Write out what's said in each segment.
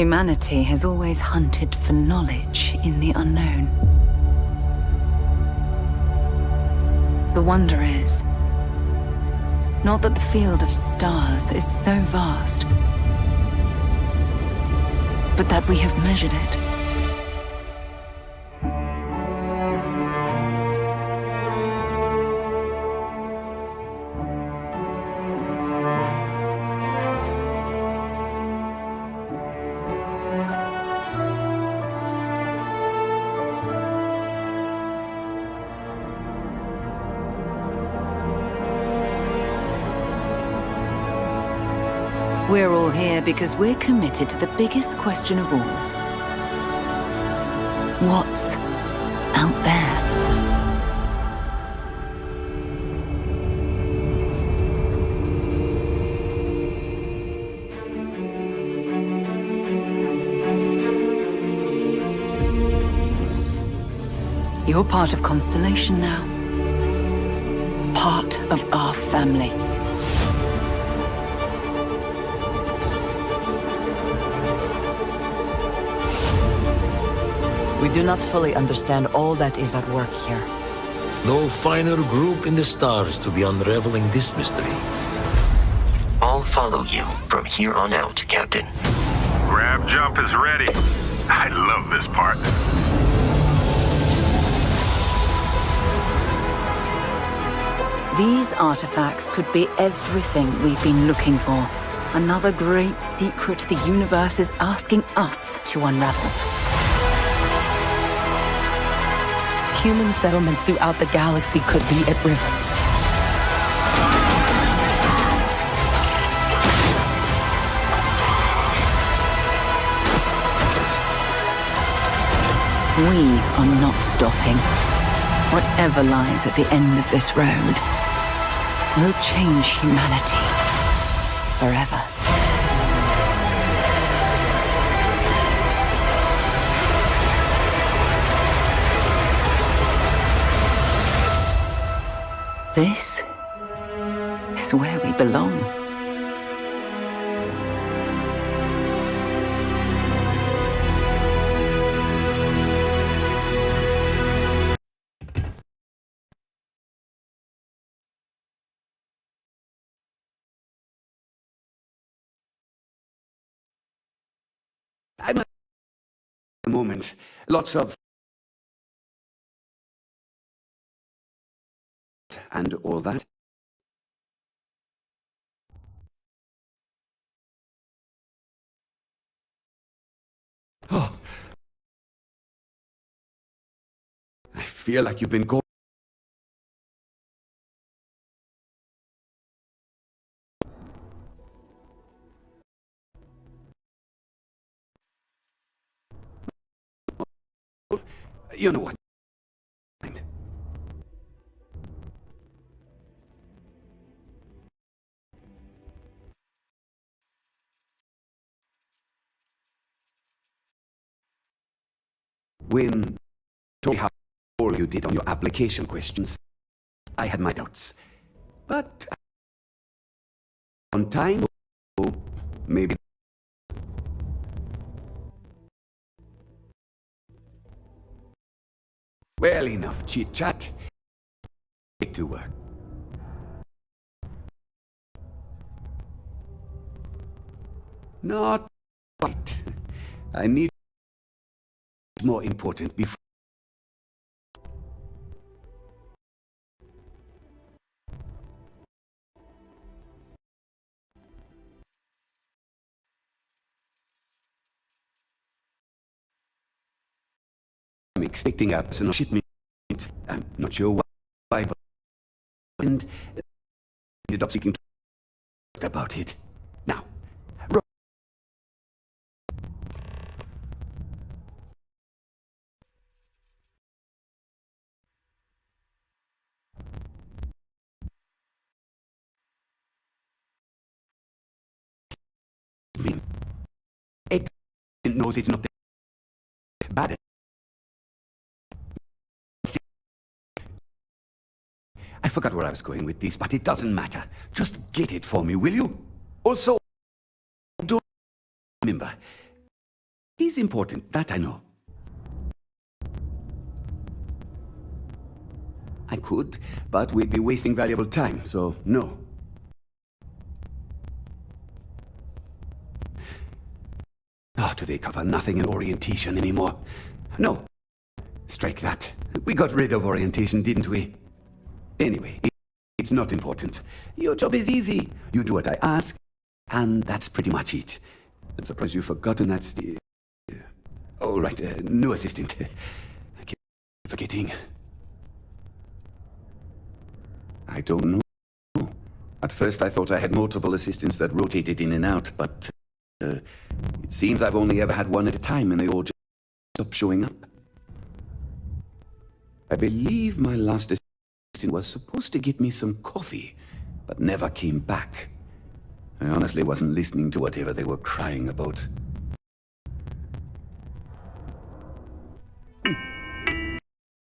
Humanity has always hunted for knowledge in the unknown. The wonder is, not that the field of stars is so vast, but that we have measured it. We're all here because we're committed to the biggest question of all. What's out there? You're part of Constellation now. Part of our family. We do not fully understand all that is at work here. No finer group in the stars to be unraveling this mystery. I'll follow you from here on out, Captain. Grab jump is ready. I love this part. These artifacts could be everything we've been looking for. Another great secret the universe is asking us to unravel. Human settlements throughout the galaxy could be at risk. We are not stopping. Whatever lies at the end of this road will change humanity forever. This is where we belong. I'm at the moment. Lots of and all that. Oh. I feel like you've been going. You know what? When told me how all you did on your application questions, I had my doubts. But on time, maybe. Well, enough chit-chat. Get to work. Not quite. I need more important before. I'm expecting a personal shipment. I'm not sure why, but and ended up speaking about it. Now, it knows it's not bad. I forgot where I was going with this, but it doesn't matter. Just get it for me, will you? Also, don't remember, is important, that I know. I could, but we'd be wasting valuable time, so no. Oh, do they cover nothing in orientation anymore? No. Strike that. We got rid of orientation, didn't we? Anyway, it's not important. Your job is easy. You do what I ask, and that's pretty much it. I'm surprised you've forgotten that's the... Oh, right, no assistant. I keep forgetting. I don't know. At first I thought I had multiple assistants that rotated in and out, but it seems I've only ever had one at a time and they all just stopped showing up. I believe my last assistant was supposed to get me some coffee, but never came back. I honestly wasn't listening to whatever they were crying about.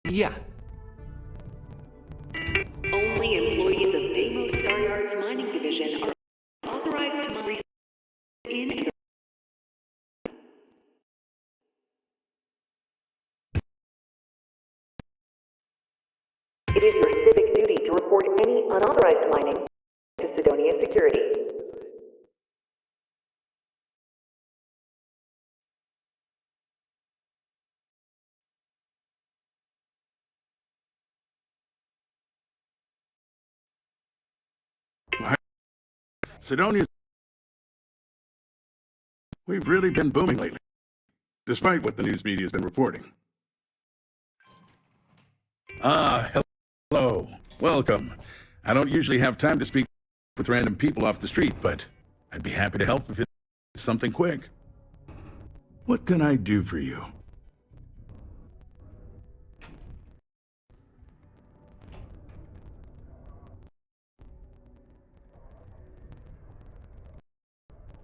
Yeah. Only employees of Deimos Staryard's mining division are authorized to mine in and it is your civic duty to report any unauthorized mining to Sidonia Security. Sidonia. We've really been booming lately, despite what the news media has been reporting. Hello. Welcome. I don't usually have time to speak with random people off the street, but I'd be happy to help if it's something quick. What can I do for you?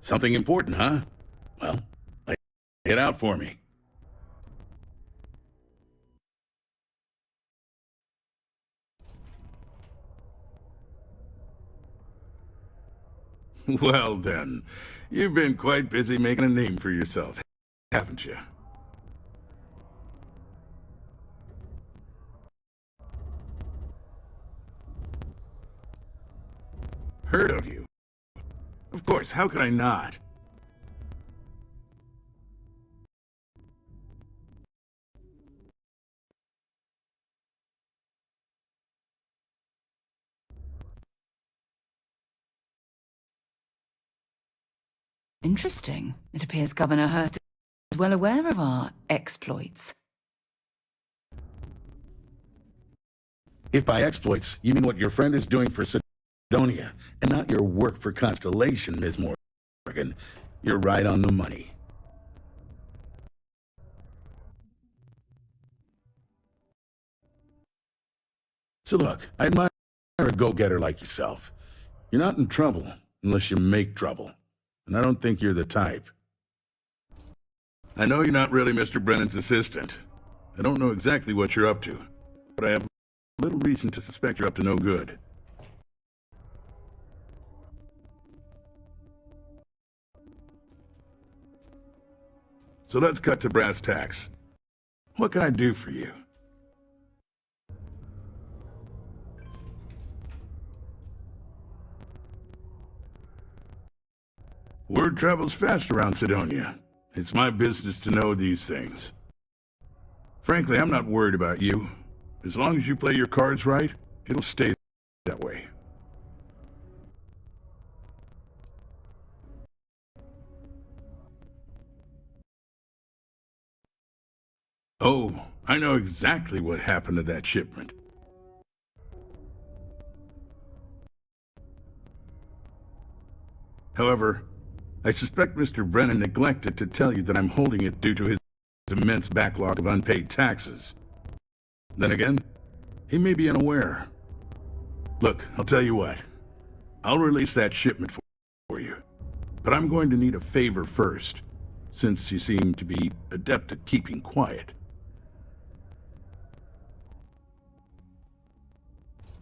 Something important, huh? Well, lay it out for me. Well then, you've been quite busy making a name for yourself, haven't you? Heard of you? Of course, how could I not? Interesting. It appears Governor Hurst is well aware of our exploits. If by exploits, you mean what your friend is doing for Sidonia, and not your work for Constellation, Ms. Morgan, you're right on the money. So look, I admire a go-getter like yourself. You're not in trouble unless you make trouble. And I don't think you're the type. I know you're not really Mr. Brennan's assistant. I don't know exactly what you're up to, but I have little reason to suspect you're up to no good. So let's cut to brass tacks. What can I do for you? Word travels fast around Sidonia. It's my business to know these things. Frankly, I'm not worried about you. As long as you play your cards right, it'll stay that way. Oh, I know exactly what happened to that shipment. However, I suspect Mr. Brennan neglected to tell you that I'm holding it due to his immense backlog of unpaid taxes. Then again, he may be unaware. Look, I'll tell you what. I'll release that shipment for you. But I'm going to need a favor first, since you seem to be adept at keeping quiet.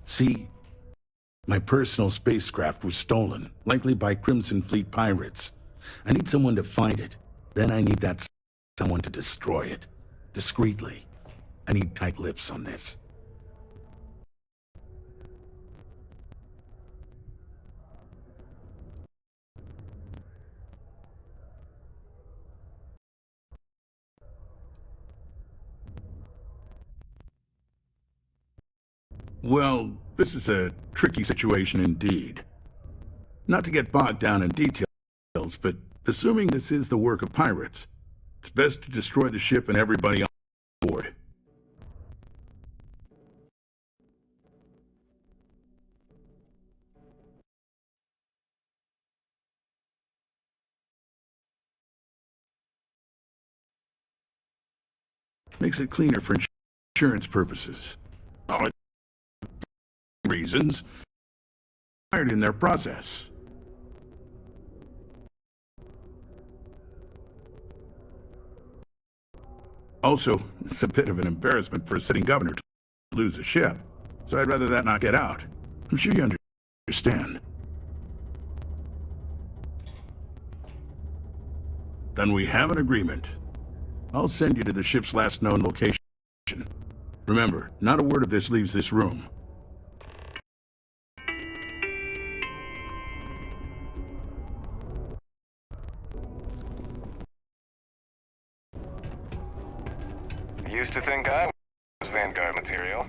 See, my personal spacecraft was stolen, likely by Crimson Fleet pirates. I need someone to find it. Then I need that someone to destroy it. Discreetly. I need tight lips on this. Well, this is a tricky situation indeed. Not to get bogged down in details, but assuming this is the work of pirates, it's best to destroy the ship and everybody on board. Makes it cleaner for insurance purposes. All reasons hired in their process. Also, it's a bit of an embarrassment for a sitting governor to lose a ship, so I'd rather that not get out. I'm sure you understand. Then we have an agreement. I'll send you to the ship's last known location. Remember, not a word of this leaves this room. Used to think I was Vanguard material.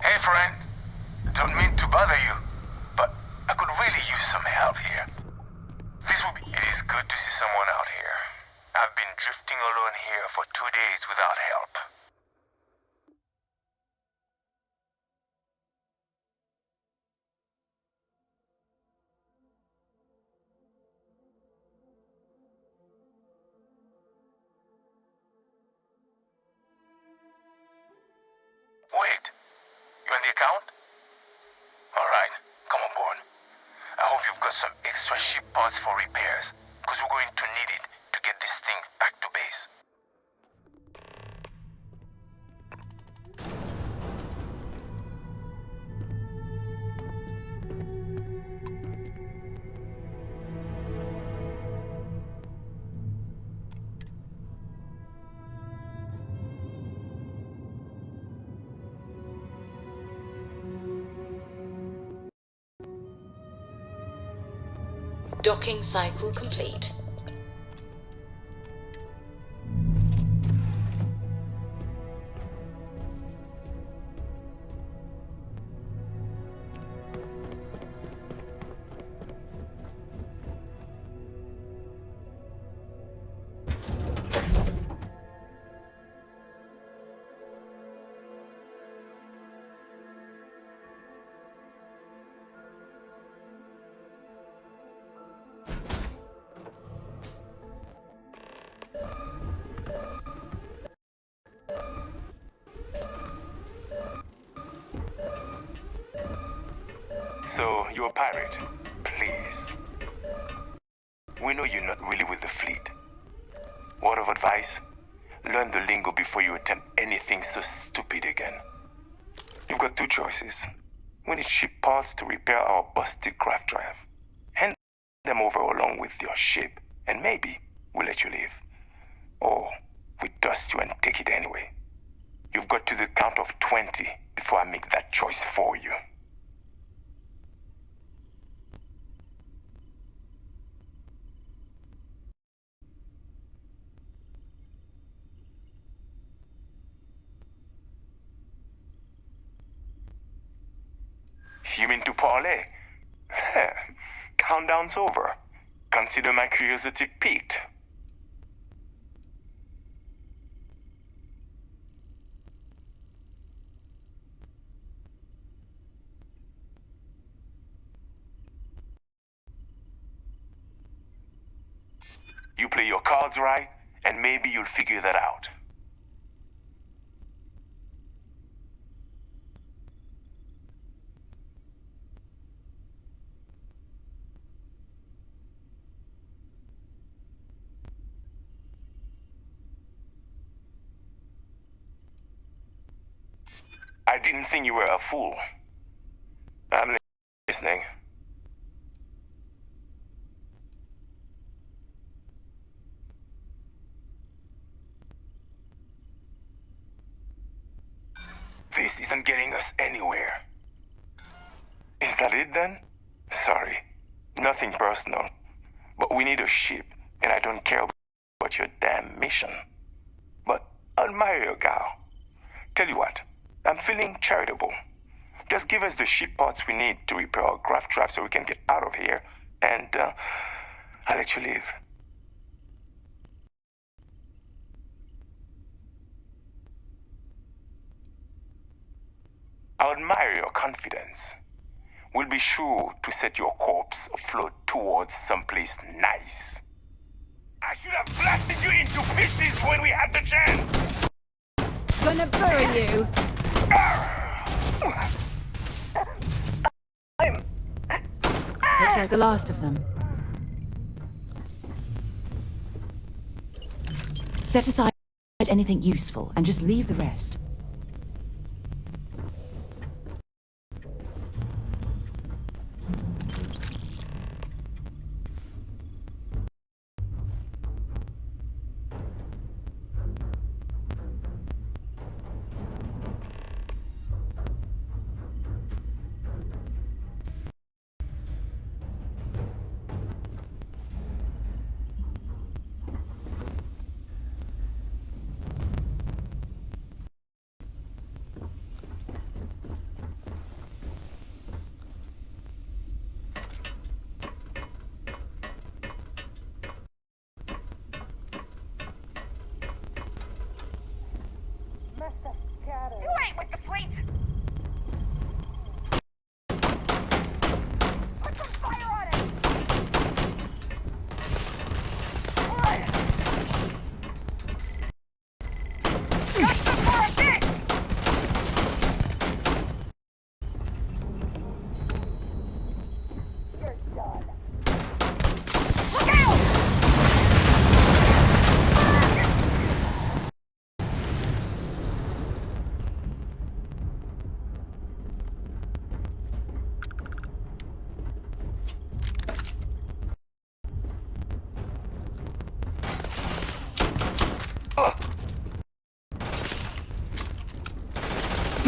Hey friend, don't mean to bother you, but I could really use some help here. It is good to see someone out here. I've been drifting alone here for 2 days without help. Wait, you on the account? Alright, come on board. I hope you've got some extra ship parts for repairs, because we're going to need it to get this thing back to base. Docking cycle complete. So, you're a pirate? Please. We know you're not really with the fleet. Word of advice? Learn the lingo before you attempt anything so stupid again. You've got two choices. We need ship parts to repair our busted craft drive. Hand them over along with your ship, and maybe we'll let you leave. Or we dust you and take it anyway. You've got to the count of 20 before I make that choice for you. You mean to parlay? Countdown's over. Consider my curiosity piqued. You play your cards right, and maybe you'll figure that out. I didn't think you were a fool. I'm listening. This isn't getting us anywhere. Is that it then? Sorry. Nothing personal. But we need a ship, and I don't care about your damn mission. But I'll marry your gal. Tell you what, I'm feeling charitable. Just give us the ship parts we need to repair our graft trap so we can get out of here, and I'll let you live. I admire your confidence. We'll be sure to set your corpse afloat towards someplace nice. I should have blasted you into pieces when we had the chance! Gonna bury you! Looks like the last of them. Set aside anything useful and just leave the rest. Wait with the fleet! Put some fire on it! Got some more of this! You're done.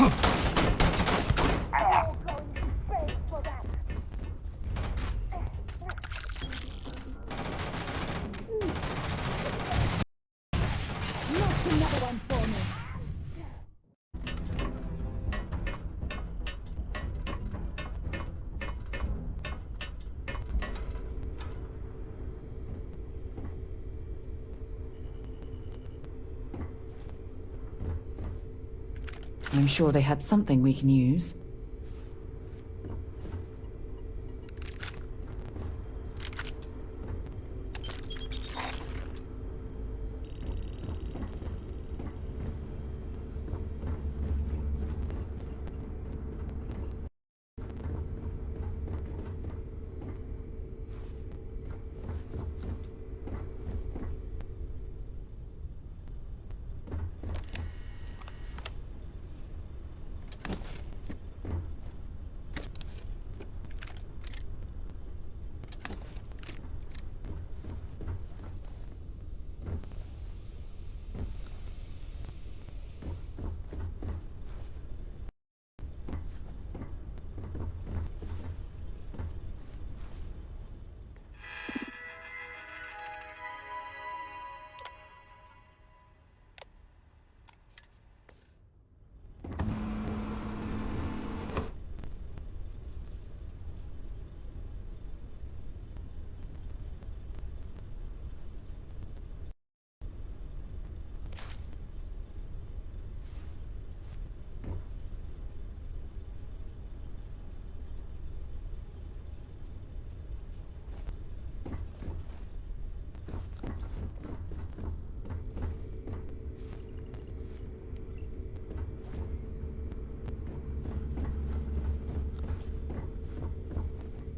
Look out! I'm sure they had something we can use.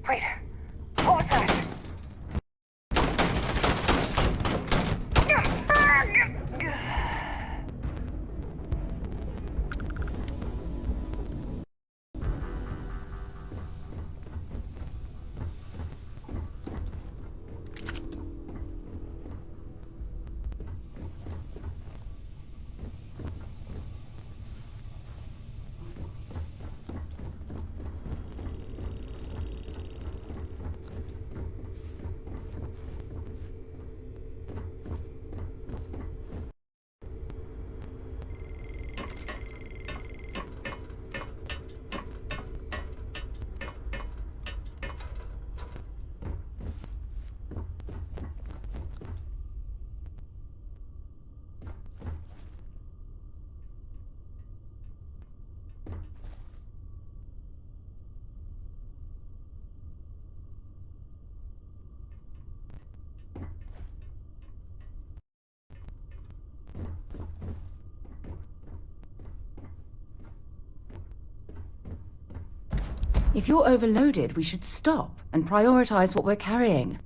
Wait, what was that? If you're overloaded, we should stop and prioritize what we're carrying.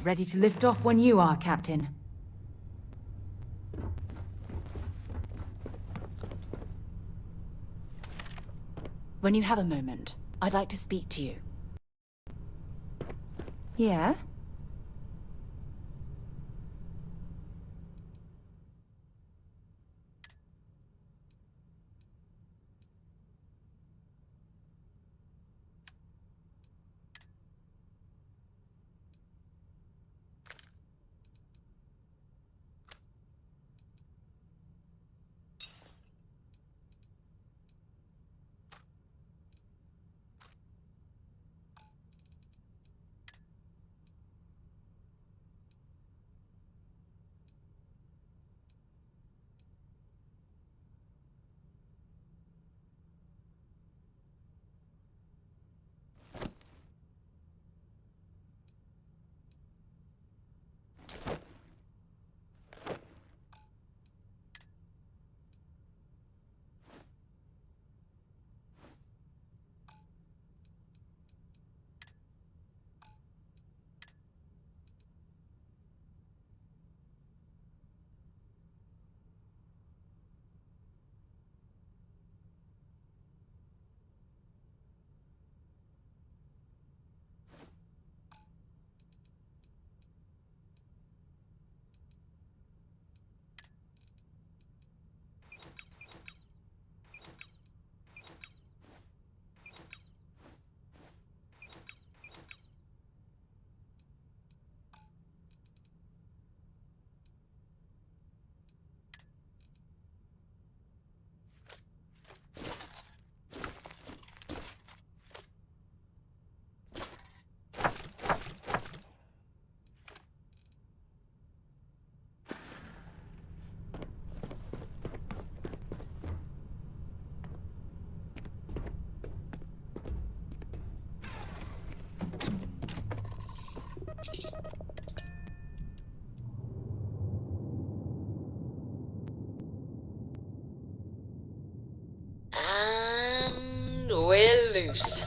Ready to lift off when you are, Captain. When you have a moment, I'd like to speak to you. Yeah? And we're loose.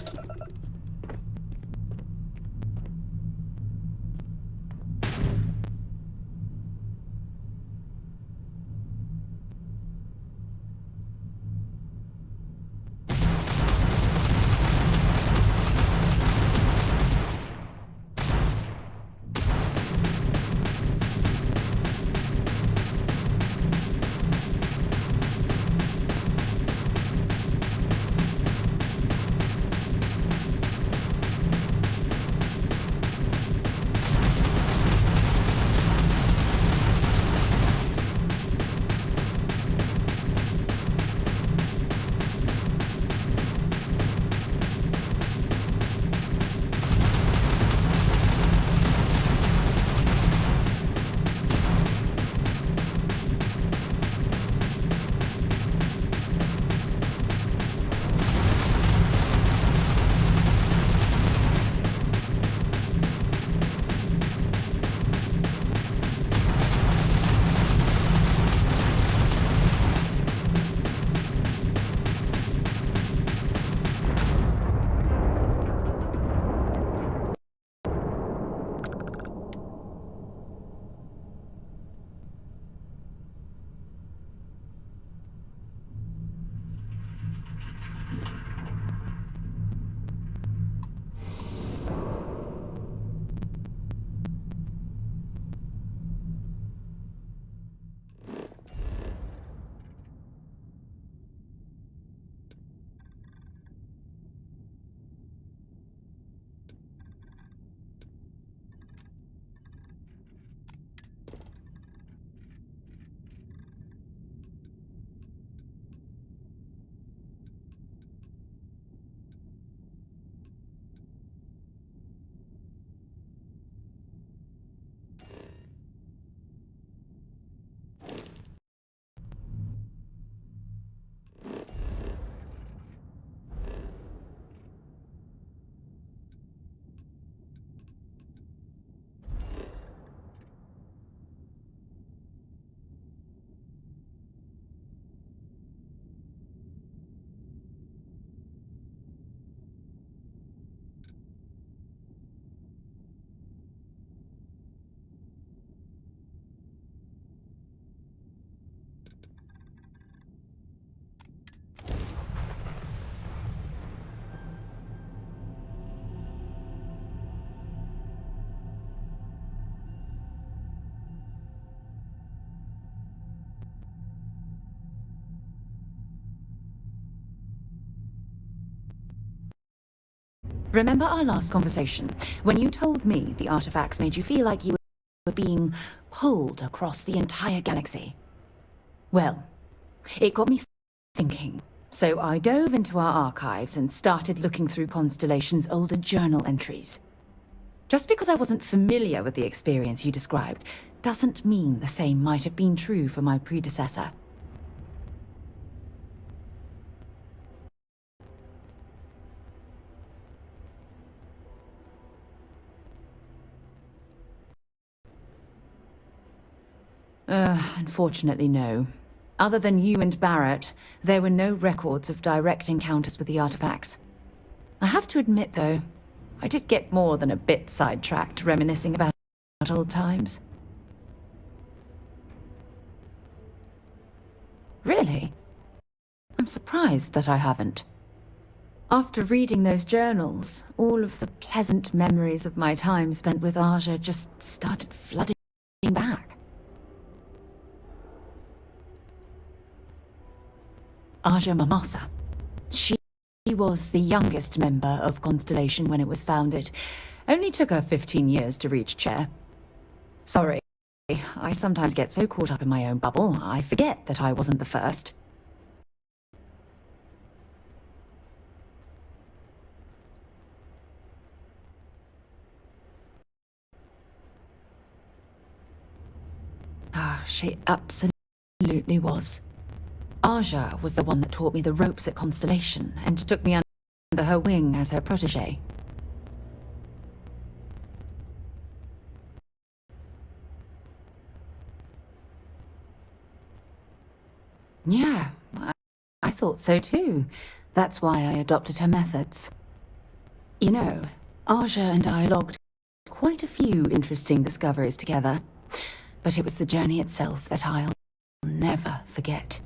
Remember our last conversation, when you told me the artifacts made you feel like you were being pulled across the entire galaxy? Well, it got me thinking. So I dove into our archives and started looking through Constellation's older journal entries. Just because I wasn't familiar with the experience you described doesn't mean the same might have been true for my predecessor. Unfortunately, no. Other than you and Barrett, there were no records of direct encounters with the artifacts. I have to admit, though, I did get more than a bit sidetracked reminiscing about old times. Really? I'm surprised that I haven't. After reading those journals, all of the pleasant memories of my time spent with Aja just started flooding back. Aja Mamasa. She was the youngest member of Constellation when it was founded. Only took her 15 years to reach chair. Sorry, I sometimes get so caught up in my own bubble, I forget that I wasn't the first. She absolutely was. Aja was the one that taught me the ropes at Constellation and took me under her wing as her protege. Yeah, I thought so too. That's why I adopted her methods. You know, Aja and I logged quite a few interesting discoveries together, but it was the journey itself that I'll never forget.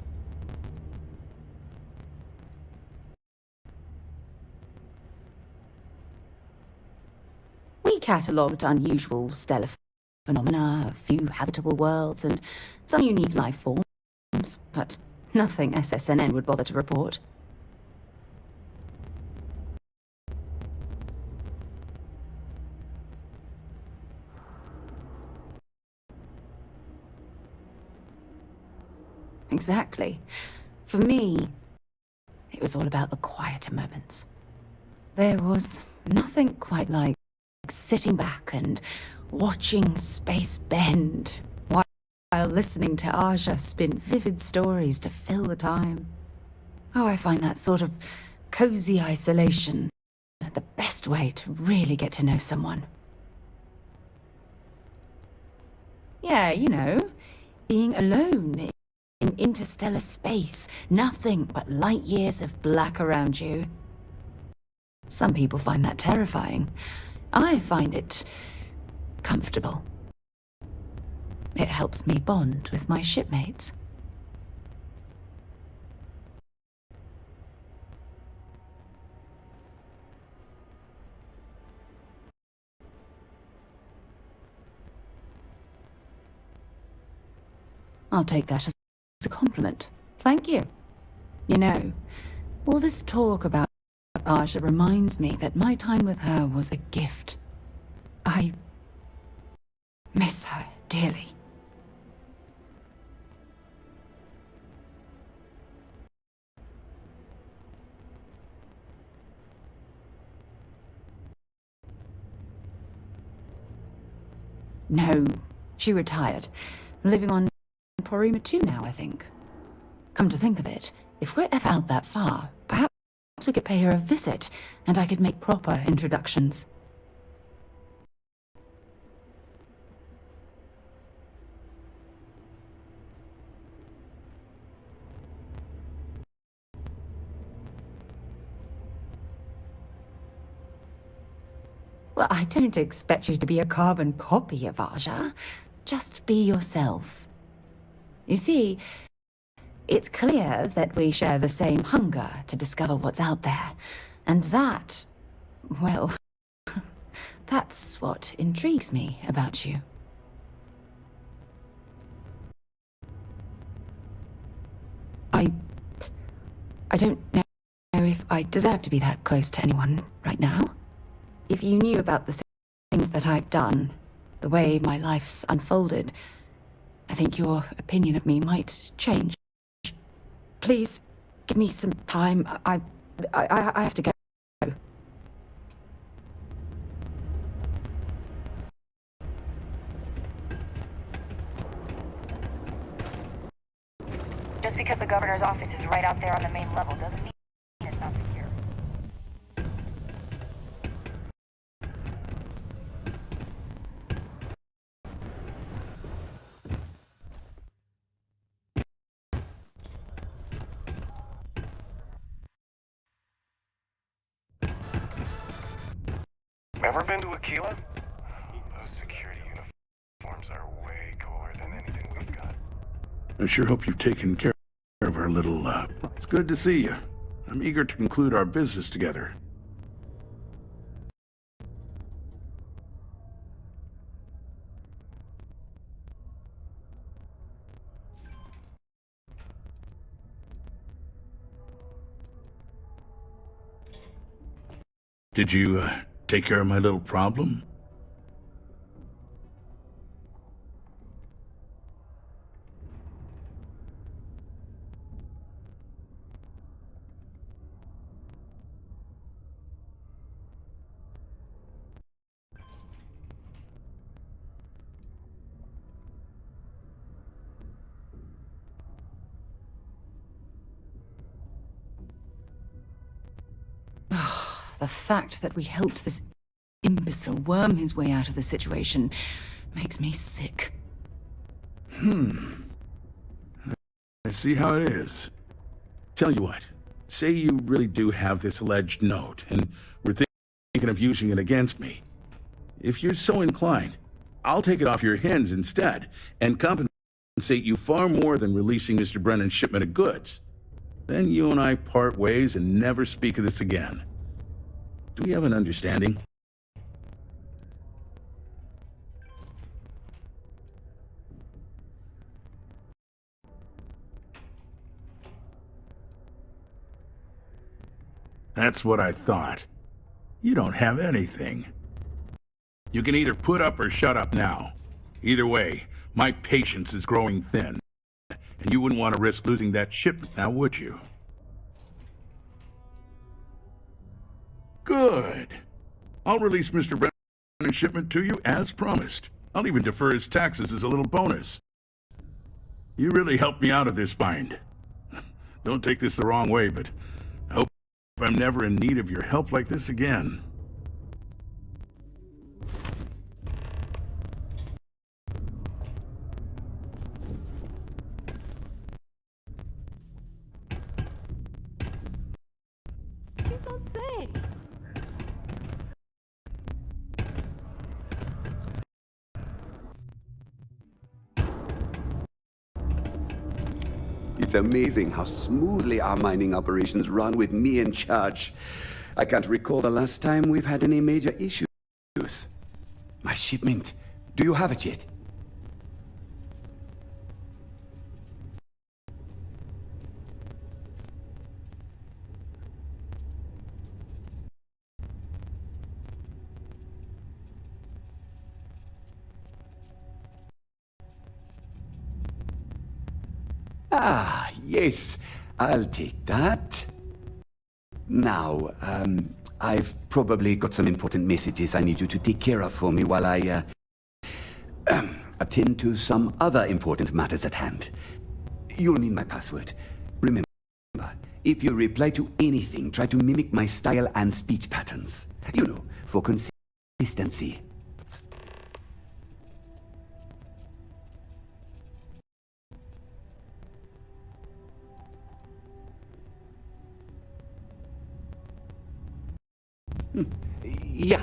We catalogued unusual stellar phenomena, a few habitable worlds, and some unique life forms, but nothing SSNN would bother to report. Exactly. For me, it was all about the quieter moments. There was nothing quite like sitting back and watching space bend while listening to Aja spin vivid stories to fill the time. Oh, I find that sort of cozy isolation the best way to really get to know someone. Yeah, you know, being alone in interstellar space, nothing but light years of black around you. Some people find that terrifying. I find it comfortable. It helps me bond with my shipmates. I'll take that as a compliment. Thank you. You know, all this talk about Aja reminds me that my time with her was a gift. I miss her dearly. No, she retired. Living on Porima 2 now, I think. Come to think of it, if we're ever out that far, perhaps we could pay her a visit, and I could make proper introductions. Well, I don't expect you to be a carbon copy of Aja. Just be yourself. You see, it's clear that we share the same hunger to discover what's out there. And that, well, that's what intrigues me about you. I don't know if I deserve to be that close to anyone right now. if you knew about the things that I've done, the way my life's unfolded, I think your opinion of me might change. Please, give me some time. I have to go. Just because the governor's office is right out there on the main level doesn't mean it's not secure. Ever been to Aquila? Those security uniforms are way cooler than anything we've got. I sure hope you've taken care of our little, It's good to see you. I'm eager to conclude our business together. Did you, take care of my little problem? The fact that we helped this imbecile worm his way out of the situation makes me sick. I see how it is. Tell you what, say you really do have this alleged note, and we're thinking of using it against me. If you're so inclined, I'll take it off your hands instead, and compensate you far more than releasing Mr. Brennan's shipment of goods. Then you and I part ways and never speak of this again. Do we have an understanding? That's what I thought. You don't have anything. You can either put up or shut up now. Either way, my patience is growing thin. And you wouldn't want to risk losing that shipment now, would you? Good. I'll release Mr. Brennan's shipment to you as promised. I'll even defer his taxes as a little bonus. You really helped me out of this bind. Don't take this the wrong way, but I hope I'm never in need of your help like this again. You don't say. It's amazing how smoothly our mining operations run with me in charge. I can't recall the last time we've had any major issues. My shipment. Do you have it yet? Ah, yes. I'll take that. Now, I've probably got some important messages I need you to take care of for me while I, attend to some other important matters at hand. You'll need my password. Remember, if you reply to anything, try to mimic my style and speech patterns. You know, for consistency. Yeah.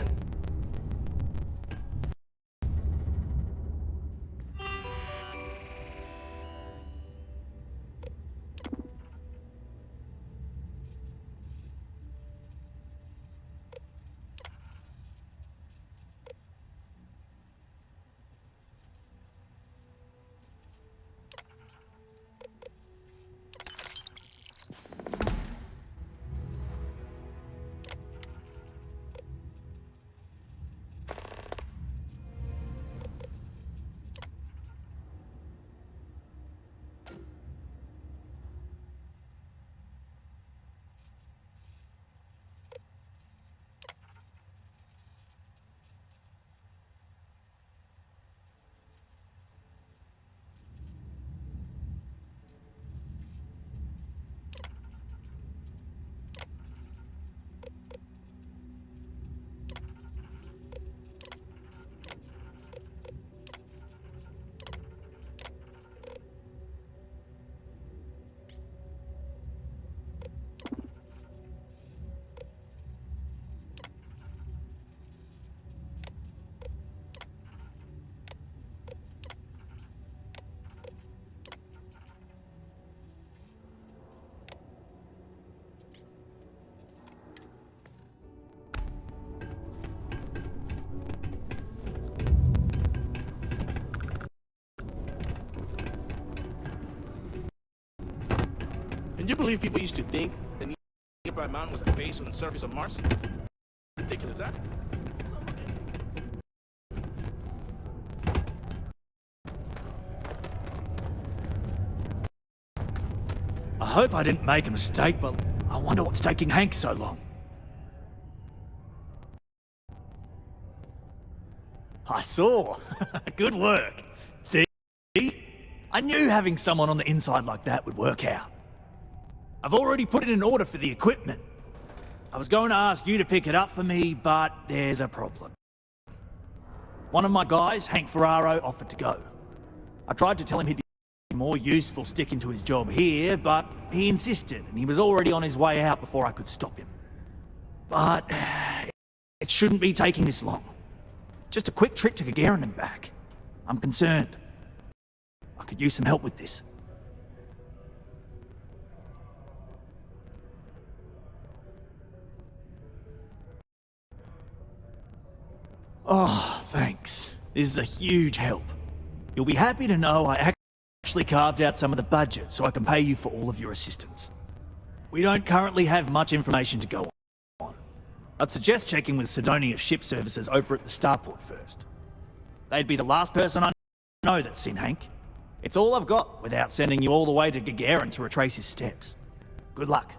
Would you believe people used to think the nearby mountain was the base on the surface of Mars? Ridiculous, huh? I hope I didn't make a mistake, but I wonder what's taking Hank so long. I saw. Good work. See? I knew having someone on the inside like that would work out. I've already put in an order for the equipment. I was going to ask you to pick it up for me, but there's a problem. One of my guys, Hank Ferraro, offered to go. I tried to tell him he'd be more useful sticking to his job here, but he insisted, and he was already on his way out before I could stop him. But it shouldn't be taking this long. Just a quick trip to Gagarin and back. I'm concerned. I could use some help with this. Oh, thanks. This is a huge help. You'll be happy to know I actually carved out some of the budget so I can pay you for all of your assistance. We don't currently have much information to go on. I'd suggest checking with Sidonia's ship services over at the starport first. They'd be the last person I know that's seen Hank. It's all I've got without sending you all the way to Gagarin to retrace his steps. Good luck.